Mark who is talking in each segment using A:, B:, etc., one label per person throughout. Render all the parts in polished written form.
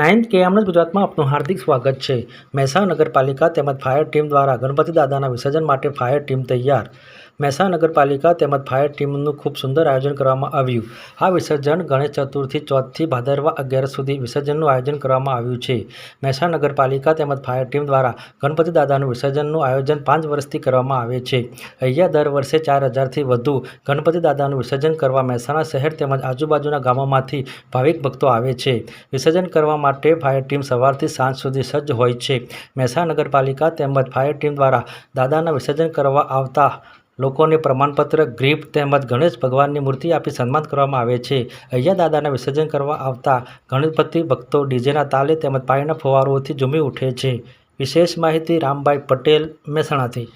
A: 9th KMNS ગુજરાતમાં આપનું હાર્દિક સ્વાગત છે। મહેસાણા નગરપાલિકા તેમજ ફાયર ટીમ દ્વારા ગણપતિ દાદાના વિસર્જન માટે ફાયર ટીમ તૈયાર। મહેસાણા નગરપાલિકા તેમજ ફાયર ટીમનું ખૂબ સુંદર આયોજન કરવામાં આવ્યું। આ વિસર્જન ગણેશ ચતુર્થી 4થી ભાદરવા 11 સુધી વિસર્જનનું આયોજન કરવામાં આવ્યું છે। મહેસાણા નગરપાલિકા તેમજ ફાયર ટીમ દ્વારા ગણપતિ દાદાનું વિસર્જનનું આયોજન 5 વર્ષથી કરવામાં આવે છે। અહીંયા દર વર્ષે 4000થી વધુ ગણપતિ દાદાનું વિસર્જન કરવા મહેસાણા શહેર તેમજ આજુબાજુના ગામોમાંથી ભાવિક ભક્તો આવે છે। વિસર્જન કરવા માટે ફાયર ટીમ સવારથી સાંજ સુધી સજ્જ હોય છે। મહેસાણા નગરપાલિકા તેમજ ફાયર ટીમ દ્વારા દાદાના વિસર્જન કરવા આવતા લોકોને પ્રમાણપત્ર, ગિફ્ટ તેમજ ગણેશ ભગવાનની મૂર્તિ આપી સન્માન કરવામાં આવે છે। અહીંયા દાદાના વિસર્જન કરવા આવતા ગણપતિ ભક્તો ડીજેના તાલે તેમજ પાણીના ફુવારોથી ઝૂમી ઉઠે છે। વિશેષ માહિતી રામભાઈ પટેલ, મહેસાણાથી।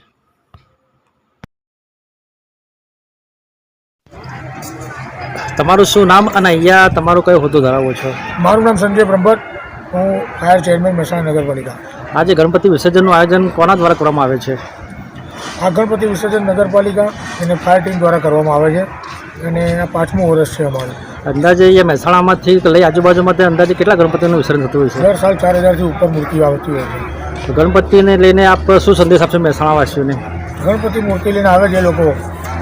A: તમારું શું નામ અને અહીંયા તમારો કયો હોદ્દો ધરાવો છો?
B: મારું નામ સંજય બ્રહ્મભટ્ટ, હું ફાયર ચેરમેન મહેસાણા નગરપાલિકા।
A: આજે ગણપતિ વિસર્જનનું આયોજન કોના દ્વારા કરવામાં આવે છે?
B: આ ગણપતિ વિસર્જન નગરપાલિકા અને ફાયર ટીમ દ્વારા કરવામાં આવે છે અને આ 5મું વર્ષ છે અમારું।
A: અંદાજે અહીંયા મહેસાણામાંથી લઈ આજુબાજુમાં અંદાજે કેટલા ગણપતિનું વિસર્જન થતું હોય છે?
B: દર સાલ 4000થી ઉપર મૂર્તિઓ આવતી હોય છે।
A: તો ગણપતિને લઈને આપ શું સંદેશ આપશો મહેસાણાવાસીઓને?
B: ગણપતિ મૂર્તિ લઈને આવે જે લોકો,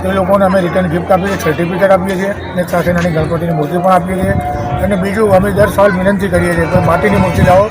B: એ લોકોને અમે રિટર્ન ગિફ્ટ આપીએ છીએ, સર્ટિફિકેટ આપીએ છીએ અને સાથે નાની ગણપતિની મૂર્તિ પણ આપીએ છીએ। અને બીજું અમે દર સાલ વિનંતી કરીએ છીએ કે માટીની મૂર્તિ લાવો।